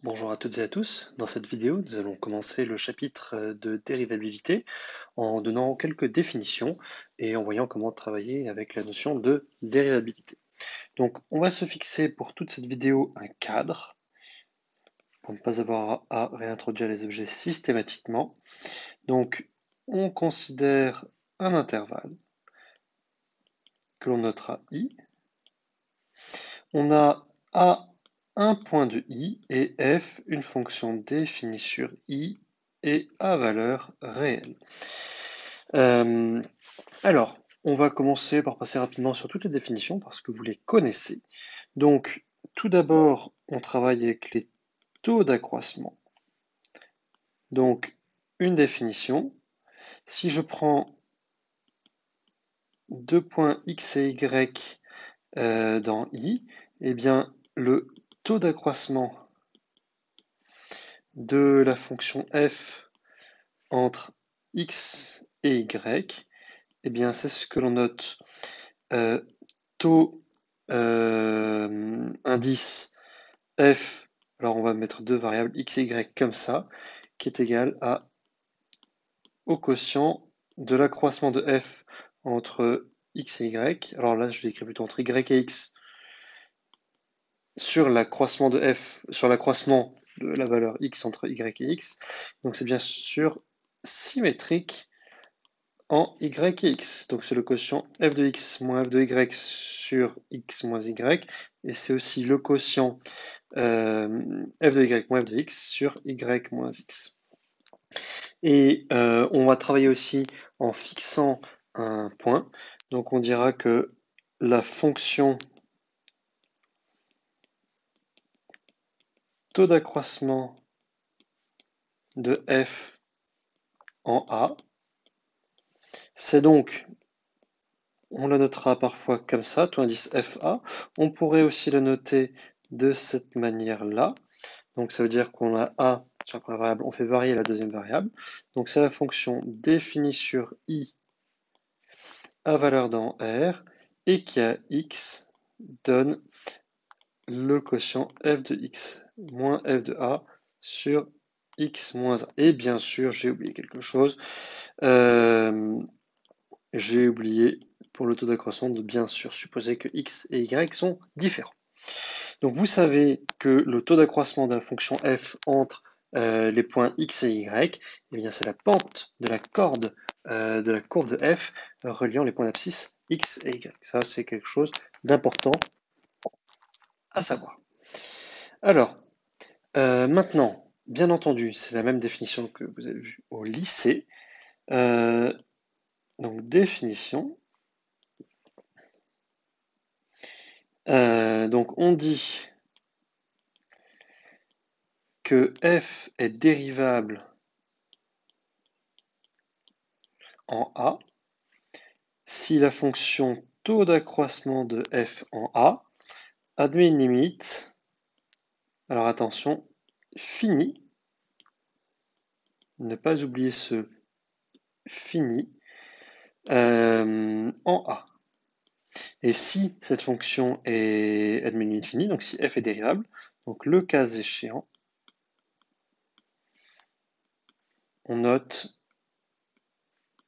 Bonjour à toutes et à tous. Dans cette vidéo, nous allons commencer le chapitre de dérivabilité en donnant quelques définitions et en voyant comment travailler avec la notion de dérivabilité. Donc, on va se fixer pour toute cette vidéo un cadre pour ne pas avoir à réintroduire les objets systématiquement. Donc, on considère un intervalle que l'on notera i. On a a un point de i et f une fonction définie sur i et à valeur réelle. Euh, alors, on va commencer par passer rapidement sur toutes les définitions parce que vous les connaissez. Donc, tout d'abord, on travaille avec les taux d'accroissement. Donc, une définition. Si je prends deux points x et y dans i, eh bien, le taux d'accroissement de la fonction f entre x et y, eh bien, c'est ce que l'on note euh, taux indice f, alors on va mettre deux variables x et y comme ça, qui est égal au quotient de l'accroissement de f entre x et y. Alors là, je l'écris plutôt entre y et x sur l'accroissement de f, sur l'accroissement de la valeur x entre y et x. Donc c'est bien sûr symétrique en y et x. Donc c'est le quotient f de x moins f de y sur x moins y. Et c'est aussi le quotient f de y moins f de x sur y moins x. Et on va travailler aussi en fixant un point. Donc on dira que la fonction taux d'accroissement de f en a, c'est donc, on le notera parfois comme ça, taux indice fa. On pourrait aussi le noter de cette manière-là. Donc ça veut dire qu'on a a sur la première variable, on fait varier la deuxième variable. Donc c'est la fonction définie sur i à valeur dans R et qui a x donne le quotient f de x moins f de a sur x moins 1. Et bien sûr, j'ai oublié quelque chose. J'ai oublié pour le taux d'accroissement de bien sûr supposer que x et y sont différents. Donc vous savez que le taux d'accroissement de la fonction f entre les points x et y, eh bien c'est la pente de la corde de la courbe de f reliant les points d'abscisse x et y. Ça, c'est quelque chose d'important à savoir. Alors, maintenant, bien entendu, c'est la même définition que vous avez vue au lycée. Euh, donc, définition. Donc, on dit que f est dérivable en a si la fonction taux d'accroissement de f en a admet une limite, alors attention, finie, ne pas oublier ce fini, en a. Et si cette fonction admet une limite finie, donc si f est dérivable, donc le cas échéant, on note,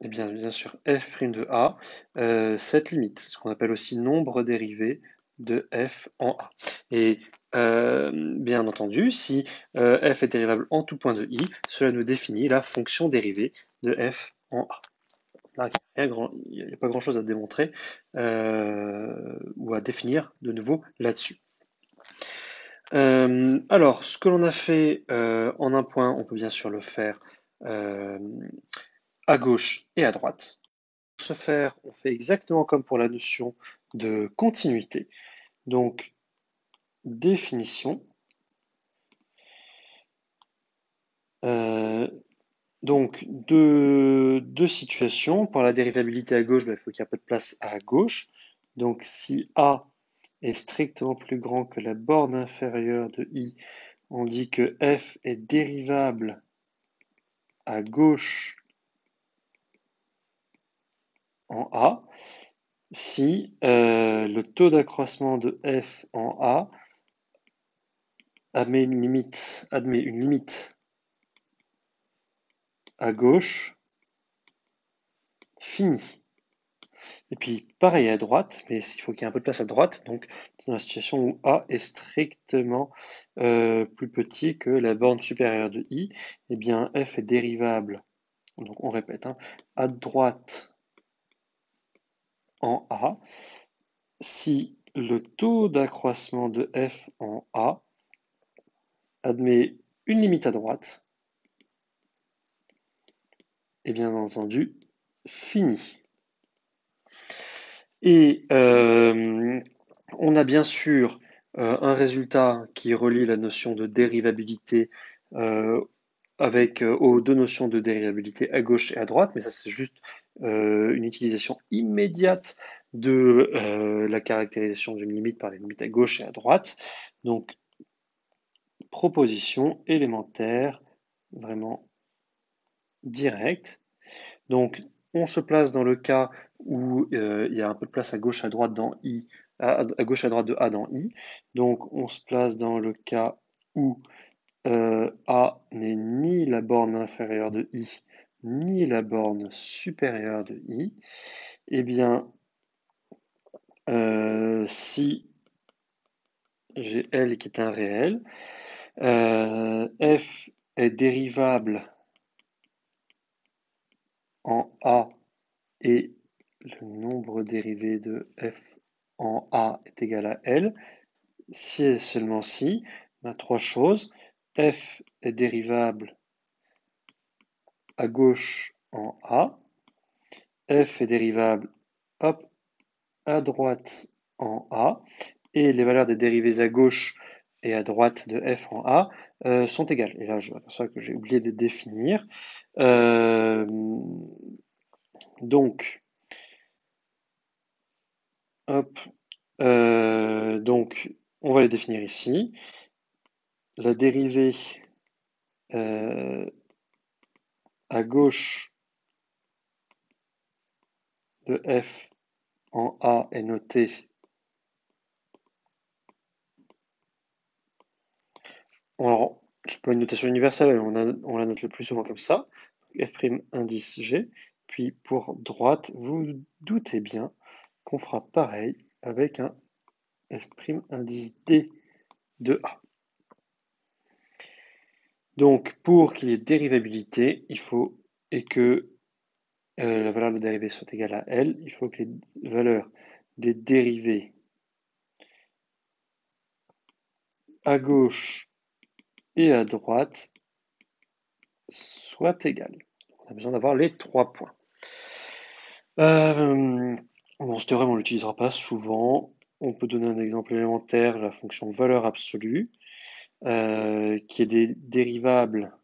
eh bien sûr, f' de a, cette limite, ce qu'on appelle aussi nombre dérivé de f en a. Et bien entendu, si f est dérivable en tout point de i, cela nous définit la fonction dérivée de f en a. Là, il n'y a pas grand-chose à démontrer ou à définir de nouveau là-dessus. Alors, ce que l'on a fait en un point, on peut bien sûr le faire euh, à gauche et à droite. Pour ce faire, on fait exactement comme pour la notion de continuité. Donc, définition. Euh, donc, deux situations. Pour la dérivabilité à gauche, il faut qu'il y ait un peu de place à gauche. Donc, si A est strictement plus grand que la borne inférieure de I, on dit que f est dérivable à gauche en A si le taux d'accroissement de f en A admet une limite à gauche finie. Et puis pareil à droite, mais il faut qu'il y ait un peu de place à droite, donc dans la situation où A est strictement plus petit que la borne supérieure de I, eh bien f est dérivable, donc on répète, hein, à droite en A, si le taux d'accroissement de f en A admet une limite à droite, et bien entendu fini. Et on a bien sûr un résultat qui relie la notion de dérivabilité euh, aux deux notions de dérivabilité à gauche et à droite, mais ça c'est juste une utilisation immédiate de la caractérisation d'une limite par les limites à gauche et à droite. Donc proposition élémentaire, vraiment directe. Donc, on se place dans le cas où il y a un peu de place à gauche, à droite dans I, à gauche, à droite de A dans I. Donc, on se place dans le cas où A n'est ni la borne inférieure de I, ni la borne supérieure de I. Eh bien, si j'ai L qui est un réel, F est dérivable en A et le nombre dérivé de f en A est égal à L, si et seulement si, on a trois choses. F est dérivable à gauche en A, F est dérivable hop, à droite en A, et les valeurs des dérivés à gauche et à droite de f en A sont égales. Et là, je m'aperçois que j'ai oublié de définir. Donc, hop, donc, on va les définir ici. La dérivée à gauche de f en A est notée. Alors, c'est pas une notation universelle, on la note le plus souvent comme ça. F' indice G. Puis pour droite, vous vous doutez bien qu'on fera pareil avec un F' indice D de A. Donc, pour qu'il y ait dérivabilité, il faut, et que la valeur de la dérivée soit égale à L, il faut que les valeurs des dérivés à gauche et à droite soient égales. On a besoin d'avoir les 3 points. Bon, ce théorème, on ne l'utilisera pas souvent. On peut donner un exemple élémentaire, la fonction valeur absolue, qui est dérivable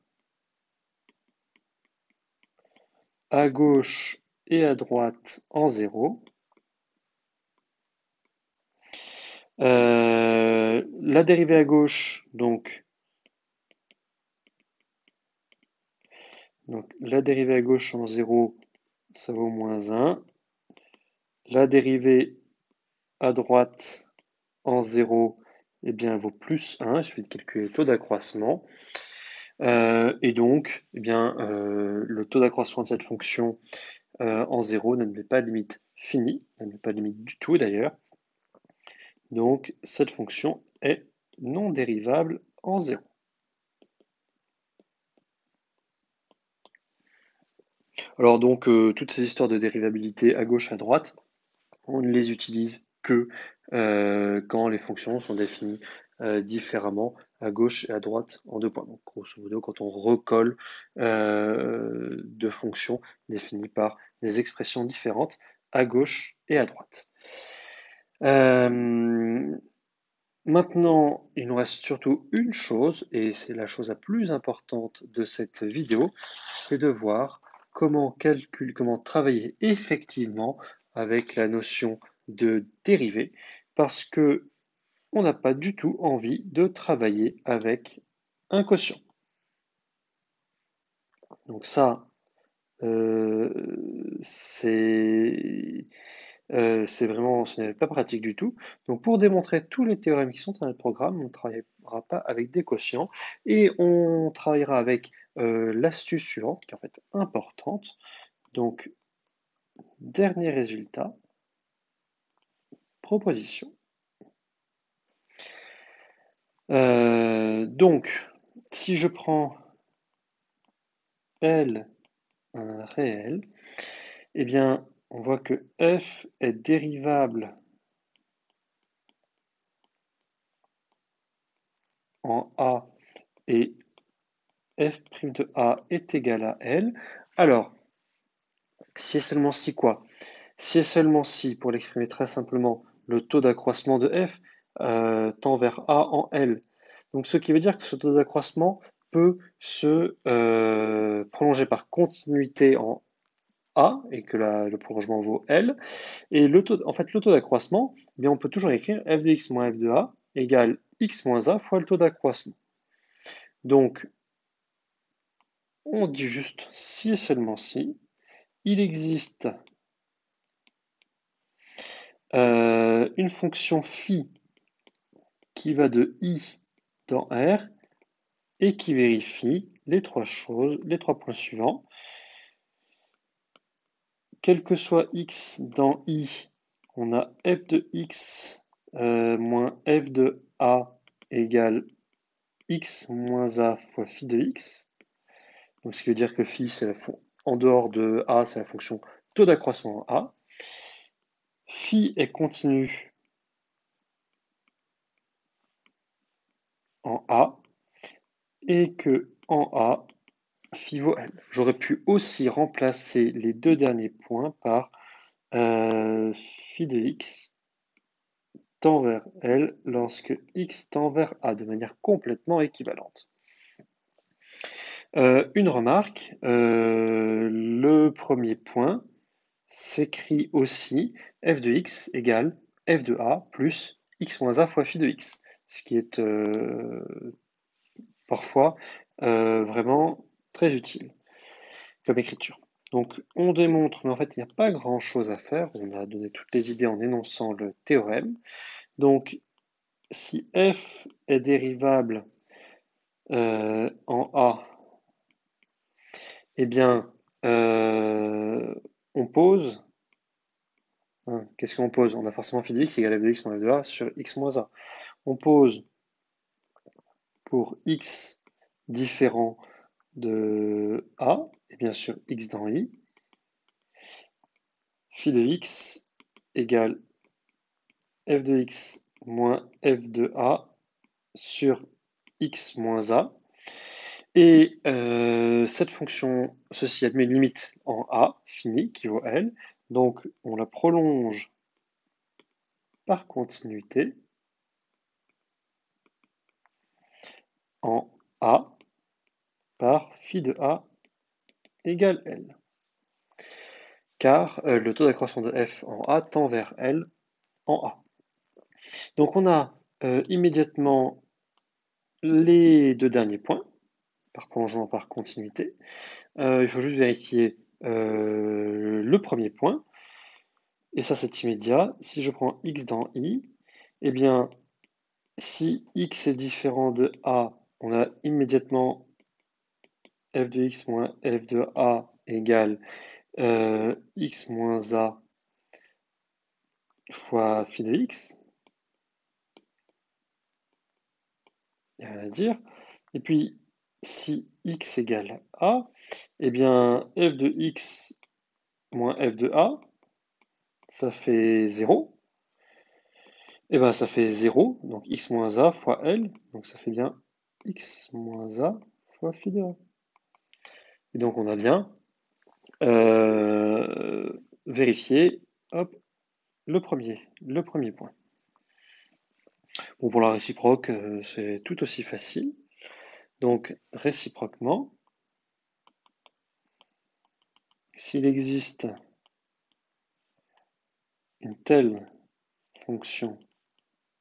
à gauche et à droite en 0. La dérivée à gauche, donc la dérivée à gauche en 0, ça vaut moins 1. La dérivée à droite en 0, eh bien, elle vaut plus 1. Il suffit de calculer le taux d'accroissement. Et donc, eh bien, le taux d'accroissement de cette fonction en 0 n'admet pas de limite finie, n'admet pas de limite du tout d'ailleurs. Donc, cette fonction est non dérivable en 0. Alors donc, toutes ces histoires de dérivabilité à gauche, à droite, on ne les utilise que quand les fonctions sont définies différemment à gauche et à droite en 2 points. Donc, grosso modo, quand on recolle deux fonctions définies par des expressions différentes à gauche et à droite. Maintenant, il nous reste surtout une chose, et c'est la chose la plus importante de cette vidéo, c'est de voir comment travailler effectivement avec la notion de dérivée, parce que on n'a pas du tout envie de travailler avec un quotient. Donc ça, c'est ce n'est pas pratique du tout. Donc pour démontrer tous les théorèmes qui sont dans notre programme, on ne travaillera pas avec des quotients et on travaillera avec l'astuce suivante, qui est en fait importante. Donc, dernier résultat, proposition. Donc, si je prends L un réel, eh bien, on voit que f est dérivable en A et f' de A est égal à L. Alors, si et seulement si quoi? Si et seulement si, pour l'exprimer très simplement, le taux d'accroissement de f tend vers A en L. Donc, ce qui veut dire que ce taux d'accroissement peut se prolonger par continuité en A et que le prolongement vaut L. Et le taux d'accroissement, eh bien, on peut toujours écrire f de x moins f de A égale x moins A fois le taux d'accroissement. Donc, on dit juste si et seulement si, il existe une fonction phi qui va de i dans R et qui vérifie les trois points suivants. Quel que soit x dans i, on a f de x moins f de a égale x moins a fois phi de x. Donc, ce qui veut dire que phi, en dehors de a, c'est la fonction taux d'accroissement en a. Phi est continu en a et que en a, phi vaut L. J'aurais pu aussi remplacer les deux derniers points par phi de x tend vers L lorsque x tend vers A de manière complètement équivalente. Une remarque, le premier point s'écrit aussi f de x égale f de A plus x moins A fois phi de x, ce qui est parfois vraiment très utile comme écriture. Donc on démontre, mais en fait il n'y a pas grand chose à faire, on a donné toutes les idées en énonçant le théorème. Donc si f est dérivable en A, eh bien on pose, hein, qu'est-ce qu'on pose? On a forcément phi de x égale f de x moins f de A sur x moins A. On pose pour x différent de A, et bien sûr x dans i, phi de x égale f de x moins f de A sur x moins A. Et cette fonction, ceci admet une limite en A, finie, qui vaut L. Donc on la prolonge par continuité en A par phi de A égale L. Car le taux d'accroissement de f en A tend vers L en A. Donc on a immédiatement les deux derniers points, par prolongement par continuité. Il faut juste vérifier le premier point. Et ça, c'est immédiat. Si je prends x dans i, eh bien, si x est différent de a, on a immédiatement f de x moins f de a égale x moins a fois phi de x. Il n'y a rien à dire. Et puis, si x égale a, eh bien, f de x moins f de a, ça fait 0. Et bien, ça fait 0, donc x moins a fois L, donc ça fait bien x moins a fois phi de a. Et donc, on a bien vérifié hop, le premier point. Bon, pour la réciproque, c'est tout aussi facile. Donc, réciproquement, s'il existe une telle fonction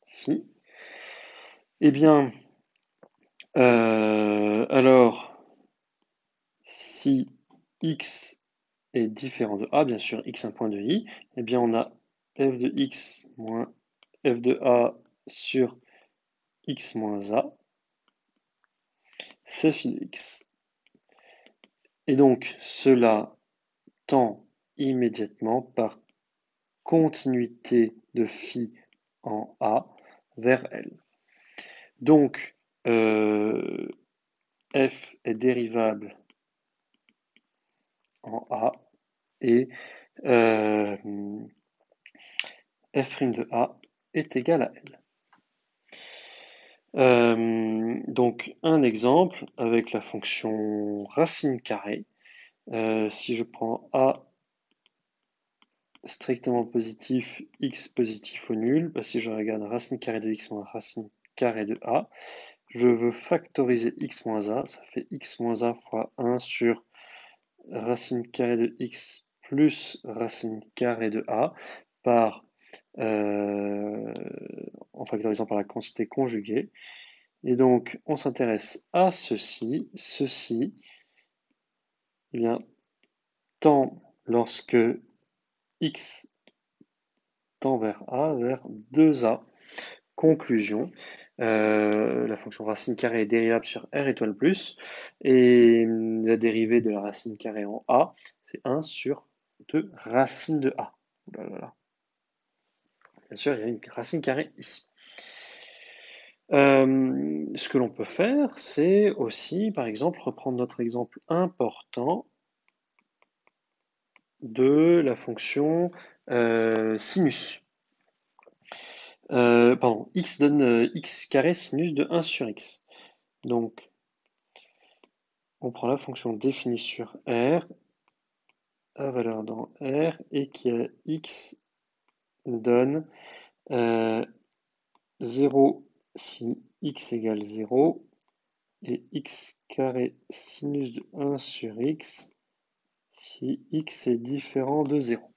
phi, eh bien, alors, si x est différent de a, bien sûr, x un point de i, eh bien, on a f de x moins f de a sur x moins a, c'est phi de x. Et donc, cela tend immédiatement par continuité de phi en A vers L. Donc, f est dérivable en A et f' de A est égal à L. Donc, un exemple avec la fonction racine carrée. Si je prends A strictement positif, x positif ou nul, si je regarde racine carrée de x moins racine carrée de a, je veux factoriser x moins a, ça fait x moins a fois 1 sur racine carrée de x plus racine carrée de a par, en factorisant par la quantité conjuguée. Et donc, on s'intéresse à ceci. Ceci, eh bien, tend lorsque x tend vers a, vers 2a. Conclusion, la fonction racine carrée est dérivable sur r étoile plus, et la dérivée de la racine carrée en a, c'est 1 sur 2 racine de a. Ouh là là. Bien sûr, il y a une racine carrée ici. Ce que l'on peut faire, c'est aussi, par exemple, reprendre notre exemple important de la fonction sinus. Pardon, x donne x carré sinus de 1 sur x. Donc, on prend la fonction définie sur R, à valeur dans R, et qui est x donne 0 si x égale 0, et x carré sinus de 1 sur x si x est différent de 0.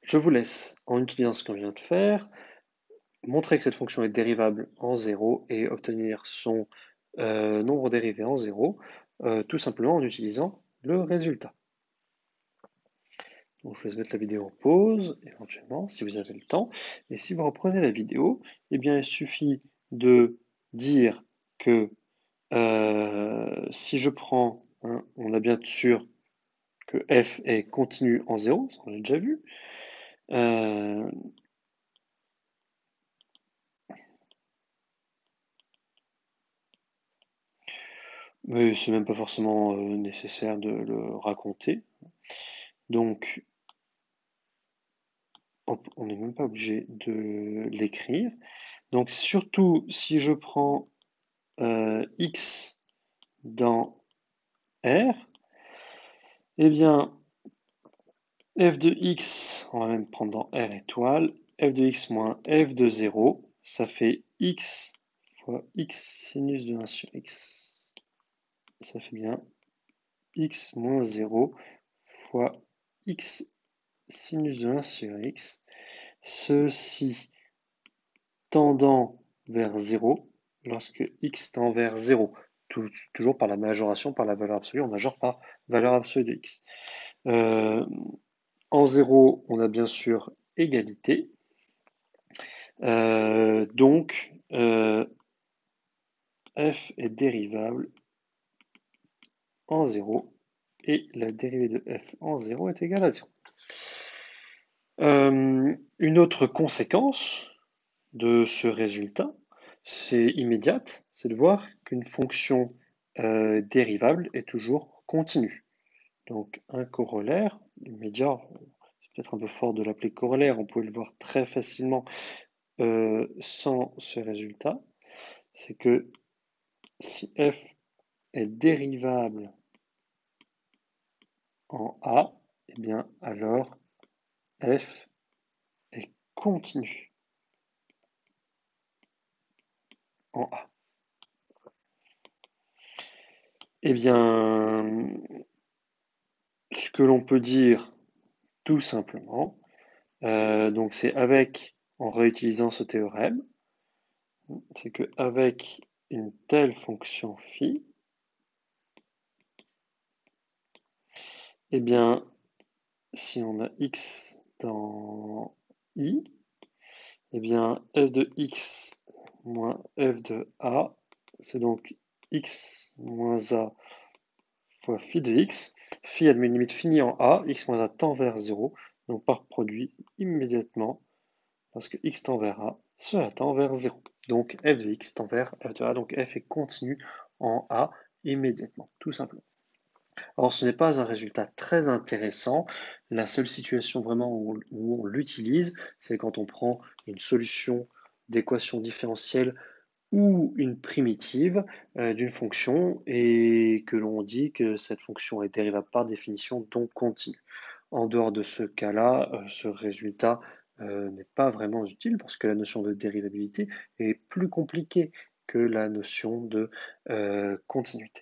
Je vous laisse, en utilisant ce qu'on vient de faire, montrer que cette fonction est dérivable en 0 et obtenir son nombre dérivé en 0, tout simplement en utilisant le résultat. Donc, je vous laisse mettre la vidéo en pause, éventuellement, si vous avez le temps. Et si vous reprenez la vidéo, eh bien, il suffit de dire que si je prends, on a bien sûr que f est continu en 0, ça on l'a déjà vu. Mais c'est même pas forcément nécessaire de le raconter. Donc, on n'est même pas obligé de l'écrire. Donc, surtout si je prends x dans R, eh bien, f de x, on va même prendre dans R étoile, f de x moins f de 0, ça fait x fois x sinus de 1 sur x. Ça fait bien x moins 0 fois x sinus de 1 sur x. Ceci tendant vers 0, lorsque x tend vers 0, toujours par la majoration, par la valeur absolue, on majore par valeur absolue de x. En 0, on a bien sûr égalité. Donc, f est dérivable en 0 et la dérivée de f en 0 est égale à 0. Une autre conséquence de ce résultat, c'est immédiate, c'est de voir qu'une fonction dérivable est toujours continue. Donc un corollaire immédiat, c'est peut-être un peu fort de l'appeler corollaire, on pouvait le voir très facilement sans ce résultat, c'est que si f est dérivable en a, eh bien alors f est continu en a. Eh bien, ce que l'on peut dire tout simplement, donc c'est avec, en réutilisant ce théorème, c'est qu'avec une telle fonction phi, eh bien, si on a x dans I, eh bien f de x moins f de a, c'est donc x moins a fois phi de x. Phi admet une limite finie en a, x moins a tend vers 0, donc par produit immédiatement, parce que x tend vers a, cela tend vers 0. Donc f de x tend vers f de a, donc f est continu en a immédiatement, tout simplement. Alors ce n'est pas un résultat très intéressant, la seule situation vraiment où on l'utilise, c'est quand on prend une solution d'équation différentielle ou une primitive d'une fonction et que l'on dit que cette fonction est dérivable par définition, donc continue. En dehors de ce cas-là, ce résultat n'est pas vraiment utile parce que la notion de dérivabilité est plus compliquée que la notion de continuité.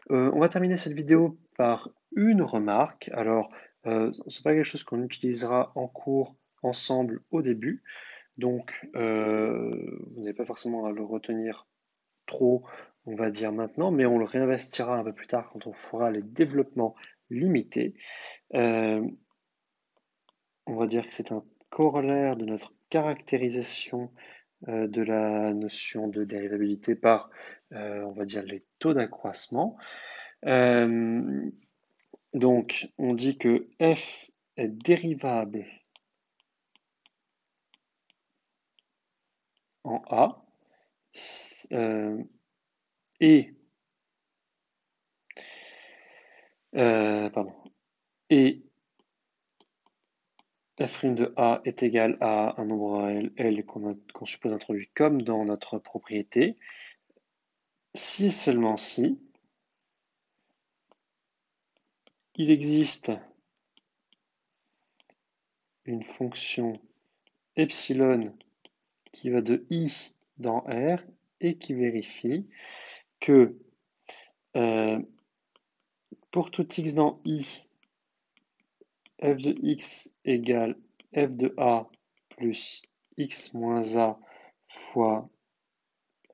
On va terminer cette vidéo par une remarque. Alors, c'est pas quelque chose qu'on utilisera en cours ensemble au début, donc vous n'avez pas forcément à le retenir trop, on va dire maintenant, mais on le réinvestira un peu plus tard quand on fera les développements limités. On va dire que c'est un corollaire de notre caractérisation de la notion de dérivabilité par, on va dire, les taux d'accroissement. Donc, on dit que f est dérivable en a et, et f' de a est égal à un nombre réel L qu'on suppose introduit comme dans notre propriété, si et seulement si il existe une fonction epsilon qui va de i dans R et qui vérifie que pour tout x dans i, f de x égale f de a plus x moins a fois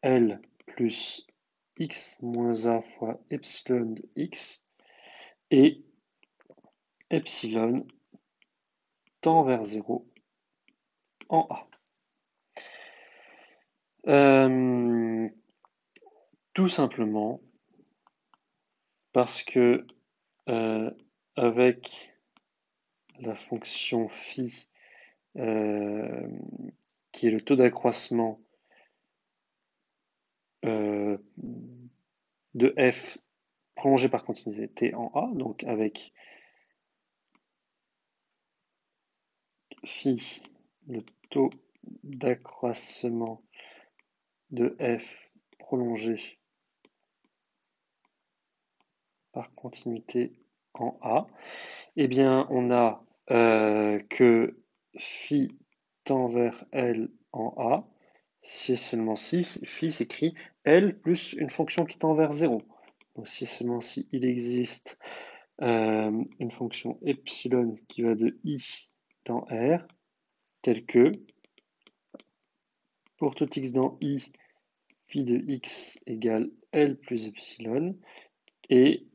L plus x moins a fois epsilon de x et epsilon tend vers 0 en A. Tout simplement parce que avec la fonction phi qui est le taux d'accroissement de f prolongé par continuité en A, donc avec phi, le taux d'accroissement de f prolongé par continuité en A, eh bien on a que phi tend vers L en A, si et seulement si, phi s'écrit L plus une fonction qui tend vers 0. Donc si et seulement si il existe une fonction epsilon qui va de I dans R, telle que pour tout x dans I, phi de x égale L plus epsilon, et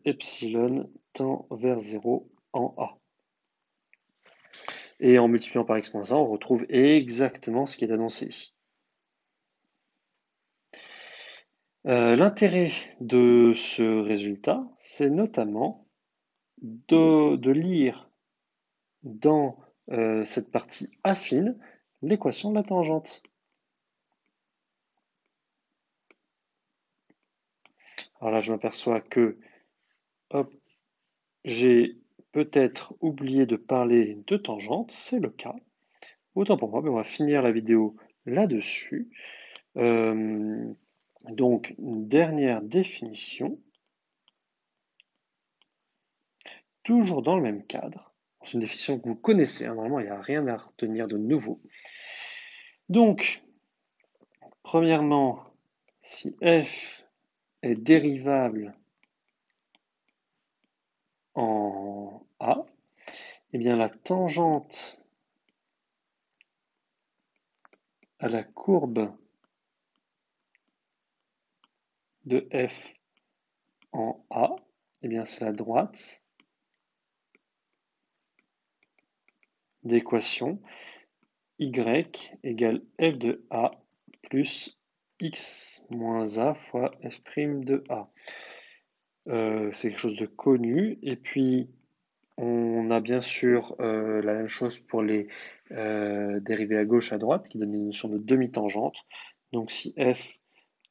epsilon tend vers 0 en A. Et en multipliant par x moins 1, on retrouve exactement ce qui est annoncé ici. L'intérêt de ce résultat, c'est notamment de lire dans cette partie affine l'équation de la tangente. Alors là, je m'aperçois que j'ai peut-être oublié de parler de tangente, c'est le cas. Autant pour moi, mais on va finir la vidéo là-dessus. Donc, une dernière définition, toujours dans le même cadre. C'est une définition que vous connaissez, hein, normalement il n'y a rien à retenir de nouveau. Donc, premièrement, si f est dérivable en A, eh bien la tangente à la courbe de f en A, eh bien c'est la droite d'équation y égale f de a plus x moins a fois f' de a. C'est quelque chose de connu. Et puis, on a bien sûr la même chose pour les dérivées à gauche, à droite, qui donnent une notion de demi-tangente. Donc, si f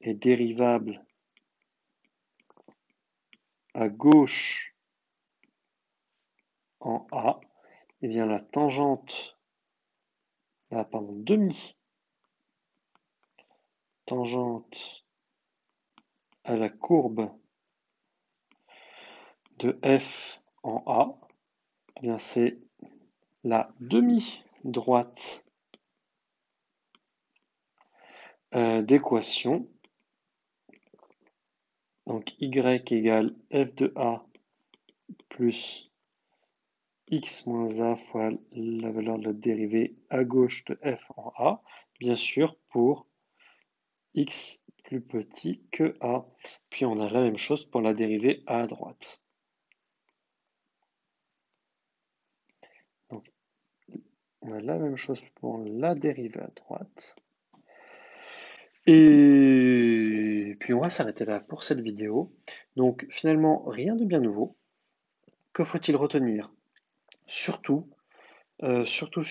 est dérivable à gauche en a, eh bien la tangente, demi-tangente à la courbe de f en a, eh bien c'est la demi-droite d'équation. Donc y égale f de a plus x moins a fois la valeur de la dérivée à gauche de f en a, bien sûr pour x plus petit que a. Puis on a la même chose pour la dérivée à droite. Donc on a la même chose pour la dérivée à droite. Et puis on va s'arrêter là pour cette vidéo. Donc finalement, rien de bien nouveau. Que faut-il retenir? Surtout, surtout,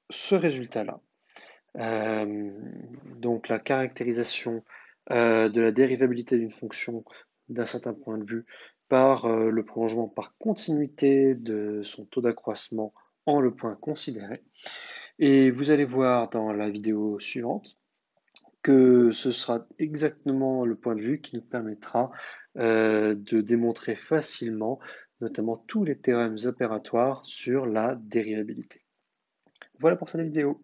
ce résultat-là. Donc la caractérisation de la dérivabilité d'une fonction d'un certain point de vue par le prolongement par continuité de son taux d'accroissement en le point considéré. Et vous allez voir dans la vidéo suivante que ce sera exactement le point de vue qui nous permettra de démontrer facilement notamment tous les théorèmes opératoires sur la dérivabilité. Voilà pour cette vidéo.